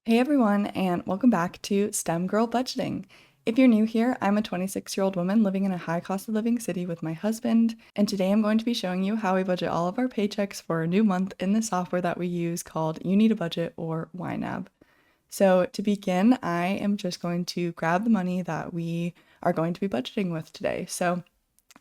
Hey everyone, and welcome back to STEM Girl Budgeting. If you're new here, I'm a 26-year-old woman living in a high cost of living city with my husband, and today I'm going to be showing you how we budget all of our paychecks for a new month in the software that we use called You Need a Budget, or YNAB. So to begin, I am just going to grab the money that we are going to be budgeting with today. So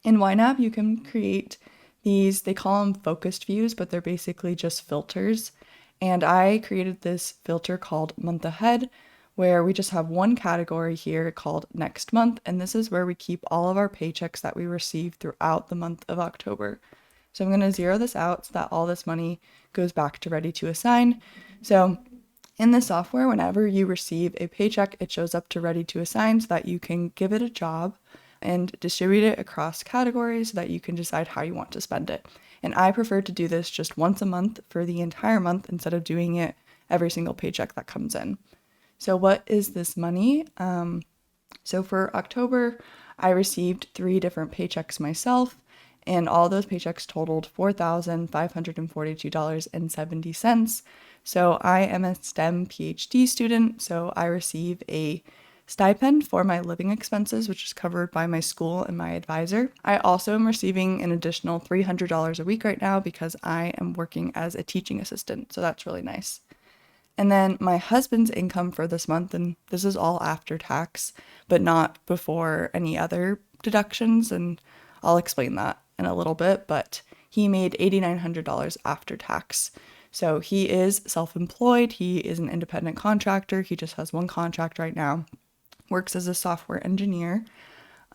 in YNAB, you can create these, they call them focused views, but they're basically just filters. And I created this filter called month ahead, where we just have one category here called next month. And this is where we keep all of our paychecks that we receive throughout the month of October. So I'm going to zero this out so that all this money goes back to ready to assign. So in the software, whenever you receive a paycheck, it shows up to ready to assign so that you can give it a job and distribute it across categories so that you can decide how you want to spend it. And I prefer to do this just once a month for the entire month instead of doing it every single paycheck that comes in. So what is this money? So for October, I received 3 different paychecks myself, and all those paychecks totaled $4,542.70. So I am a STEM PhD student, so I receive a stipend for my living expenses, which is covered by my school and my advisor. I also am receiving an additional $300 a week right now because I am working as a teaching assistant, so that's really nice. And then my husband's income for this month, and this is all after tax, but not before any other deductions, and I'll explain that in a little bit, but he made $8,900 after tax. So he is self-employed, he is an independent contractor, he just has one contract right now, works as a software engineer,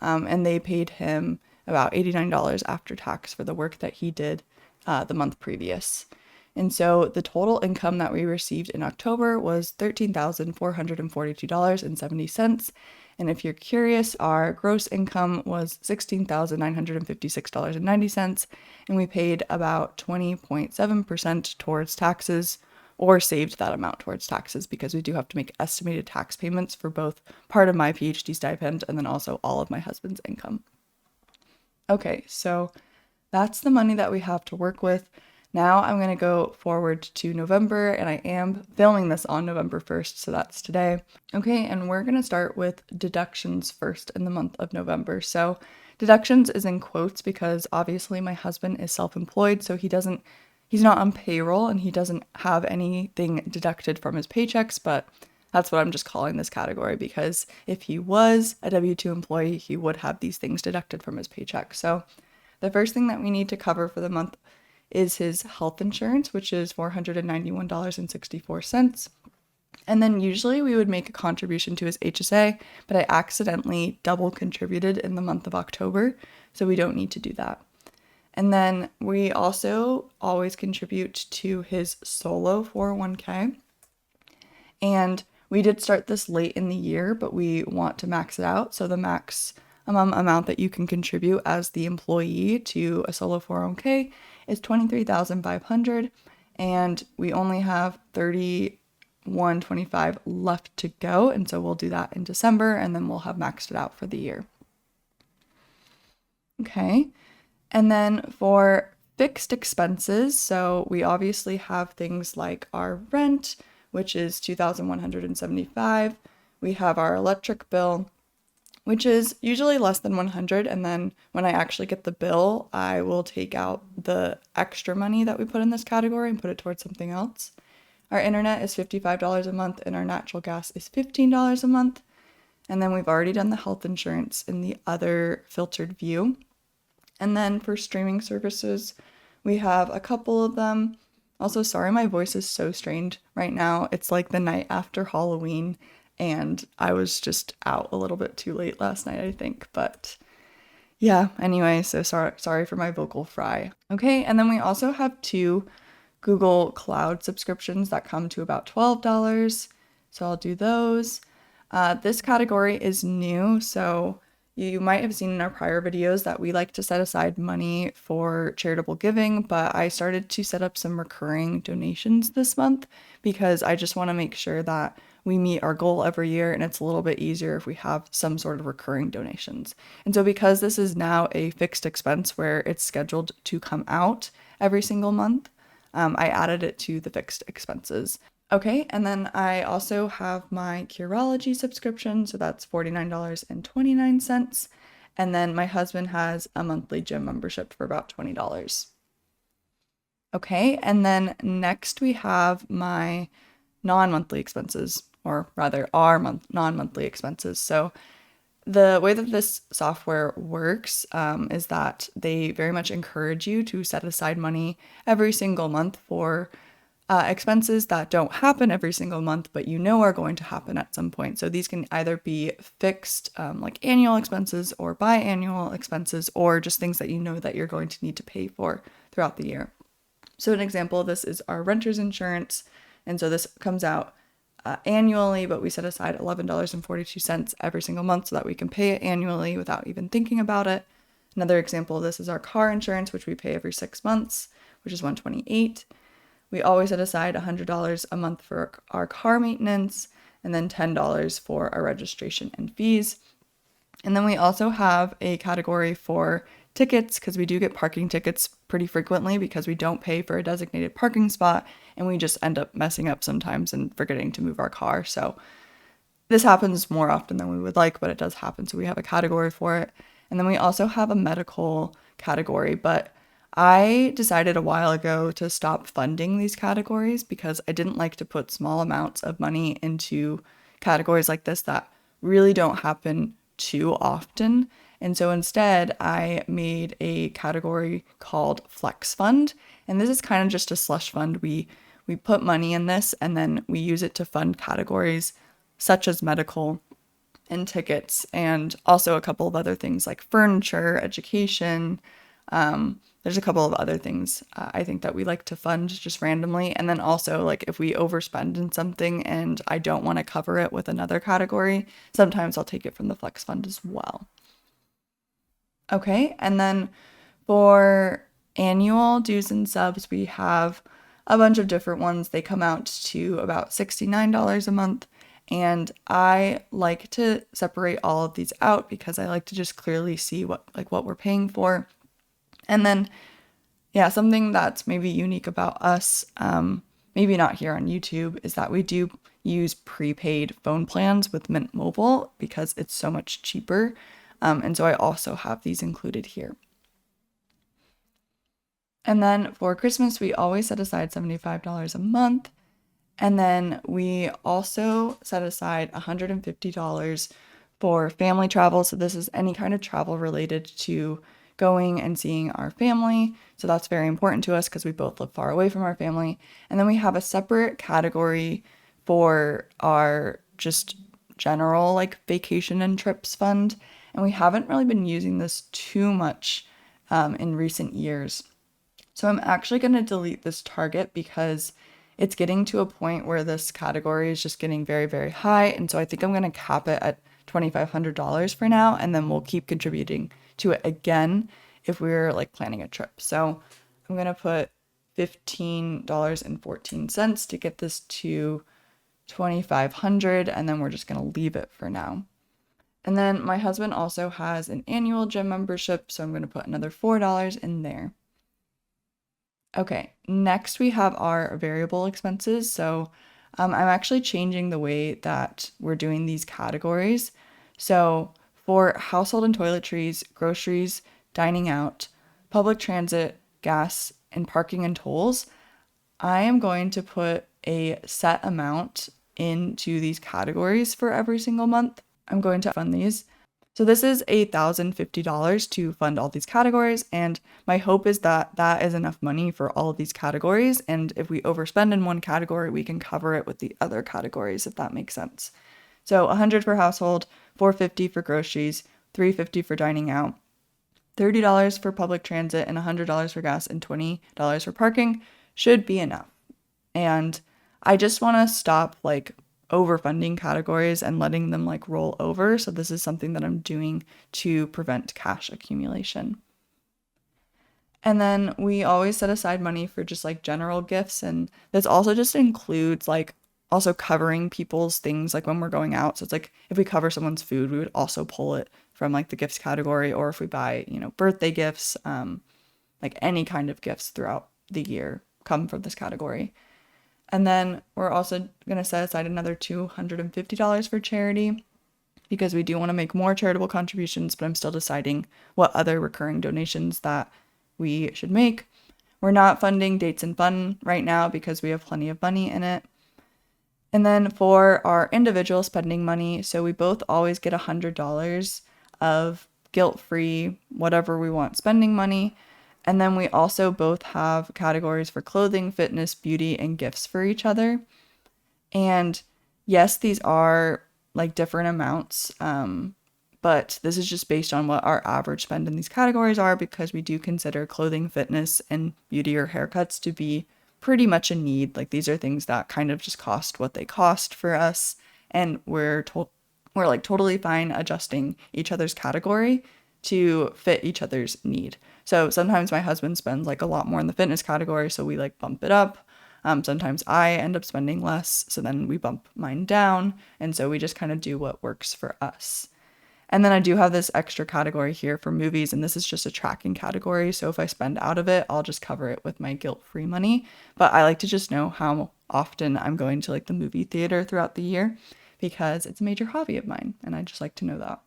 and they paid him about $89 after tax for the work that he did the month previous. And so the total income that we received in October was $13,442.70. And if you're curious, our gross income was $16,956.90, and we paid about 20.7% towards taxes, or saved that amount towards taxes, because we do have to make estimated tax payments for both part of my PhD stipend and then also all of my husband's income. Okay, so that's the money that we have to work with. Now I'm going to go forward to November, and I am filming this on November 1st, so that's today. Okay, and we're going to start with deductions first in the month of November. So deductions is in quotes because obviously my husband is self-employed, so he's not on payroll and he doesn't have anything deducted from his paychecks, but that's what I'm just calling this category because if he was a W-2 employee, he would have these things deducted from his paycheck. So the first thing that we need to cover for the month is his health insurance, which is $491.64. And then usually we would make a contribution to his HSA, but I accidentally double contributed in the month of October, so we don't need to do that. And then we also always contribute to his solo 401k. And we did start this late in the year, but we want to max it out. So the maximum amount that you can contribute as the employee to a solo 401k is $23,500, and we only have $31.25 left to go, and so we'll do that in December, and then we'll have maxed it out for the year. Okay, and then for fixed expenses, so we obviously have things like our rent, which is $2,175. We have our electric bill, which is usually less than $100, and then when I actually get the bill, I will take out the extra money that we put in this category and put it towards something else. Our internet is $55 a month, and our natural gas is $15 a month. And then we've already done the health insurance in the other filtered view. And then for streaming services, we have a couple of them. Also, sorry, my voice is so strained right now. It's like the night after Halloween, and I was just out a little bit too late last night, I think. But yeah, anyway, so sorry for my vocal fry. Okay, and then we also have 2 Google Cloud subscriptions that come to about $12. So I'll do those. This category is new, so you might have seen in our prior videos that we like to set aside money for charitable giving, but I started to set up some recurring donations this month because I just want to make sure that we meet our goal every year, and it's a little bit easier if we have some sort of recurring donations. And so because this is now a fixed expense where it's scheduled to come out every single month, I added it to the fixed expenses. Okay, and then I also have my Curology subscription, so that's $49.29. And then my husband has a monthly gym membership for about $20. Okay, and then next we have my non-monthly expenses, or rather our non-monthly expenses. So the way that this software works is that they very much encourage you to set aside money every single month for expenses that don't happen every single month, but you know are going to happen at some point. So these can either be fixed, like annual expenses or biannual expenses, or just things that you know that you're going to need to pay for throughout the year. So an example of this is our renter's insurance. And so this comes out annually, but we set aside $11.42 every single month so that we can pay it annually without even thinking about it. Another example of this is our car insurance, which we pay every 6 months, which is $128. We always set aside $100 a month for our car maintenance, and then $10 for our registration and fees. And then we also have a category for tickets, because we do get parking tickets pretty frequently because we don't pay for a designated parking spot and we just end up messing up sometimes and forgetting to move our car. So this happens more often than we would like, but it does happen. So we have a category for it. And then we also have a medical category, but I decided a while ago to stop funding these categories because I didn't like to put small amounts of money into categories like this that really don't happen too often. And so instead, I made a category called Flex Fund. And this is kind of just a slush fund. We put money in this and then we use it to fund categories such as medical and tickets, and also a couple of other things like furniture, education. There's a couple of other things I think that we like to fund just randomly. And then also, like, if we overspend in something and I don't want to cover it with another category, sometimes I'll take it from the Flex Fund as well. Okay, and then for annual dues and subs, we have a bunch of different ones. They come out to about $69 a month. And I like to separate all of these out because I like to just clearly see what we're paying for. And then, yeah, something that's maybe unique about us, maybe not here on YouTube, is that we do use prepaid phone plans with Mint Mobile because it's so much cheaper. And so I also have these included here. And then for Christmas, we always set aside $75 a month. And then we also set aside $150 for family travel. So this is any kind of travel related to going and seeing our family. So that's very important to us because we both live far away from our family. And then we have a separate category for our just general like vacation and trips fund. And we haven't really been using this too much in recent years. So I'm actually going to delete this target because it's getting to a point where this category is just getting very, very high. And so I think I'm going to cap it at $2,500 for now. And then we'll keep contributing to it again if we're like planning a trip. So I'm going to put $15.14 to get this to $2,500. And then we're just going to leave it for now. And then my husband also has an annual gym membership. So I'm going to put another $4 in there. Okay, next we have our variable expenses. So I'm actually changing the way that we're doing these categories. So for household and toiletries, groceries, dining out, public transit, gas, and parking and tolls, I am going to put a set amount into these categories for every single month. I'm going to fund these. So this is $1,050 to fund all these categories, and my hope is that that is enough money for all of these categories, and if we overspend in one category, we can cover it with the other categories, if that makes sense. So $100 for household, $450 for groceries, $350 for dining out, $30 for public transit, and $100 for gas, and $20 for parking should be enough. And I just want to stop like overfunding categories and letting them like roll over. So this is something that I'm doing to prevent cash accumulation. And then we always set aside money for just like general gifts. And this also just includes like also covering people's things like when we're going out. So it's like if we cover someone's food, we would also pull it from like the gifts category, or if we buy, birthday gifts, like any kind of gifts throughout the year come from this category. And then we're also going to set aside another $250 for charity because we do want to make more charitable contributions, but I'm still deciding what other recurring donations that we should make. We're not funding Dates and Fun right now because we have plenty of money in it. And then for our individual spending money, so we both always get $100 of guilt-free, whatever we want spending money. And then we also both have categories for clothing, fitness, beauty, and gifts for each other. And yes, these are like different amounts, but this is just based on what our average spend in these categories are because we do consider clothing, fitness, and beauty or haircuts to be pretty much a need. Like these are things that kind of just cost what they cost for us, and we're like totally fine adjusting each other's category to fit each other's need. So sometimes my husband spends like a lot more in the fitness category, so we like bump it up. Sometimes I end up spending less, so then we bump mine down, and so we just kind of do what works for us. And then I do have this extra category here for movies, and this is just a tracking category, so if I spend out of it, I'll just cover it with my guilt-free money. But I like to just know how often I'm going to like the movie theater throughout the year because it's a major hobby of mine, and I just like to know that.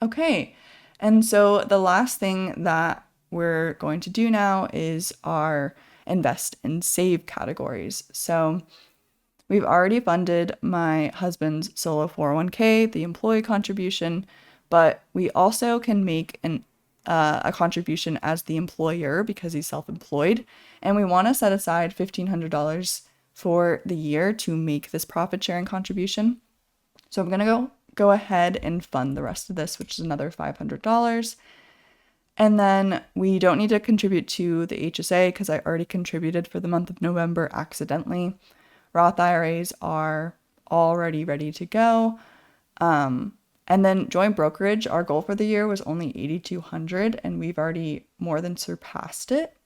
Okay, and so the last thing that we're going to do now is our invest and save categories. So we've already funded my husband's solo 401k, the employee contribution, but we also can make a contribution as the employer because he's self-employed, and we want to set aside $1,500 for the year to make this profit sharing contribution. So I'm gonna go ahead and fund the rest of this, which is another $500. And then we don't need to contribute to the HSA because I already contributed for the month of November accidentally. Roth IRAs are already ready to go. And then joint brokerage, our goal for the year was only $8,200 and we've already more than surpassed it.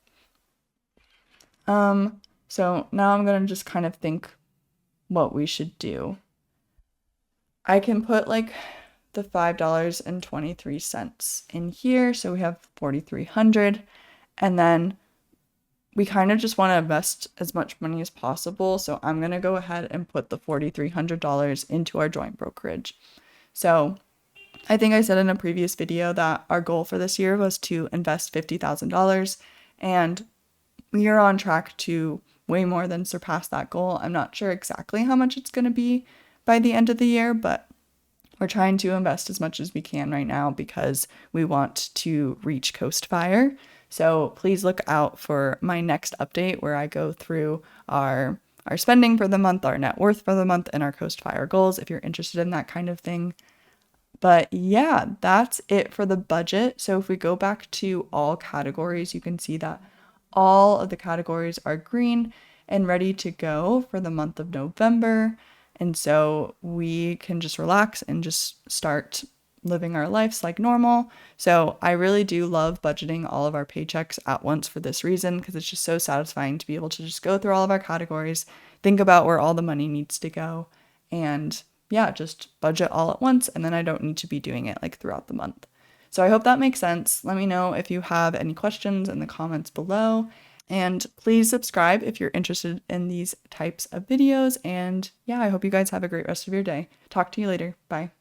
So now I'm going to just kind of think what we should do. I can put like the $5.23 in here. So we have $4,300. And then we kind of just want to invest as much money as possible. So I'm going to go ahead and put the $4,300 into our joint brokerage. So I think I said in a previous video that our goal for this year was to invest $50,000. And we are on track to way more than surpass that goal. I'm not sure exactly how much it's going to be by the end of the year, but we're trying to invest as much as we can right now because we want to reach Coast Fire. So please look out for my next update where I go through our spending for the month, our net worth for the month, and our Coast Fire goals if you're interested in that kind of thing. But yeah, that's it for the budget. So if we go back to all categories, you can see that all of the categories are green and ready to go for the month of November. And so we can just relax and just start living our lives like normal. So I really do love budgeting all of our paychecks at once for this reason, because it's just so satisfying to be able to just go through all of our categories, think about where all the money needs to go, and yeah, just budget all at once. And then I don't need to be doing it like throughout the month. So I hope that makes sense. Let me know if you have any questions in the comments below. And please subscribe if you're interested in these types of videos. And yeah, I hope you guys have a great rest of your day. Talk to you later. Bye.